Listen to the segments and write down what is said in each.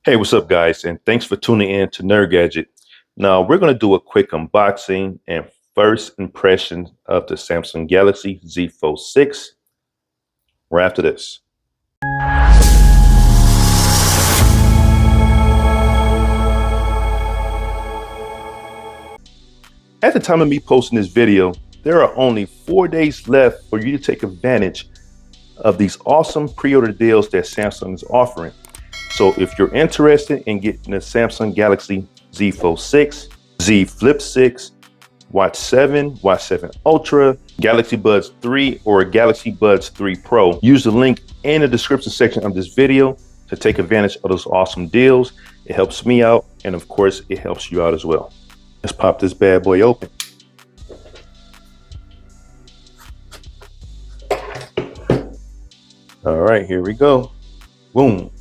Hey, what's up, guys? And thanks for tuning in to Nerd Gadget. Now, we're going to do a quick unboxing and first impression of the Samsung Galaxy Z Fold 6 right after this. At the time of me posting this video, there are only 4 days left for you to take advantage of these awesome pre-order deals that Samsung is offering. So if you're interested in getting the Samsung Galaxy Z Fold 6, Z Flip 6, Watch 7, Watch 7 Ultra, Galaxy Buds 3, or Galaxy Buds 3 Pro, use the link in the description section of this video to take advantage of those awesome deals. It helps me out, and of course, it helps you out as well. Let's pop this bad boy open. All right, here we go. Boom.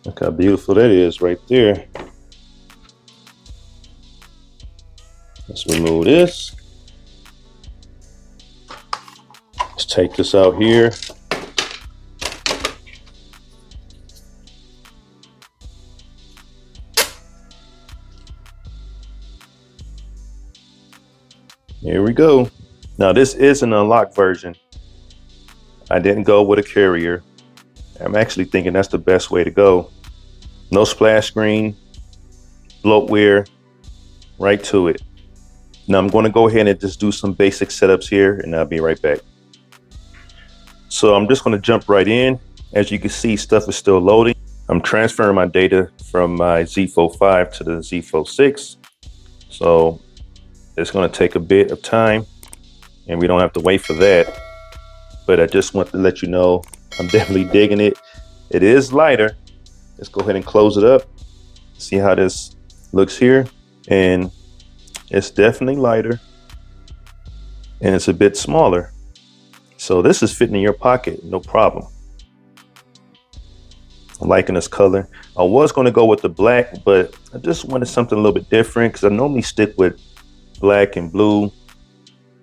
Look how beautiful that is right there. Let's remove this. Let's take this out here. Here we go. Now this is an unlocked version. I didn't go with a carrier. I'm actually thinking that's the best way to go. No splash screen, bloatware, right to it. Now I'm going to go ahead and just do some basic setups here, and I'll be right back. So I'm just going to jump right in. As you can see, stuff is still loading. I'm transferring my data from my Z Fold 5 to the Z Fold 6. So it's going to take a bit of time, and we don't have to wait for that. But I just want to let you know I'm definitely digging it. It is lighter. Let's go ahead and close it up. See how this looks here. And it's definitely lighter. And it's a bit smaller. So this is fitting in your pocket, no problem. I'm liking this color. I was going to go with the black, but I just wanted something a little bit different because I normally stick with black and blue.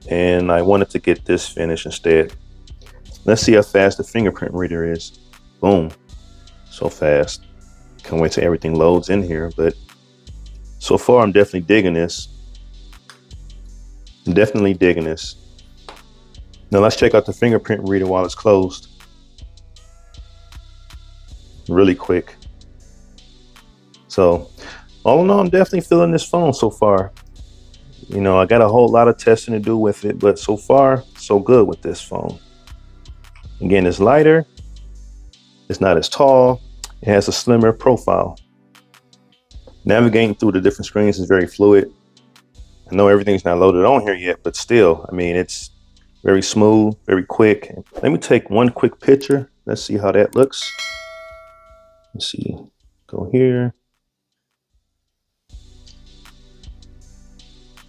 And I wanted to get this finish instead. Let's see how fast the fingerprint reader is. Boom. So fast. Can't wait till everything loads in here. But so far, I'm definitely digging this. I'm definitely digging this. Now let's check out the fingerprint reader while it's closed. Really quick. So all in all, I'm definitely feeling this phone so far. You know, I got a whole lot of testing to do with it, but so far, so good with this phone. Again, it's lighter, it's not as tall, it has a slimmer profile. Navigating through the different screens is very fluid. I know everything's not loaded on here yet, but still, I mean, it's very smooth, very quick. Let me take one quick picture. Let's see how that looks. Let's see, go here.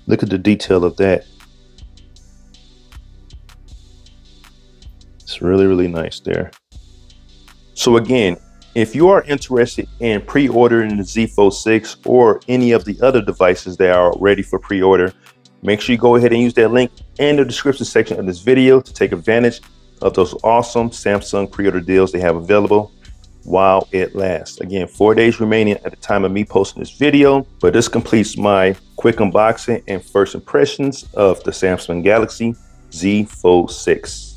Look at the detail of that. It's really, really nice there. So again, if you are interested in pre-ordering the Z Fold 6 or any of the other devices that are ready for pre-order, make sure you go ahead and use that link in the description section of this video to take advantage of those awesome Samsung pre-order deals they have available while it lasts. Again, 4 days remaining at the time of me posting this video, but this completes my quick unboxing and first impressions of the Samsung Galaxy Z Fold 6.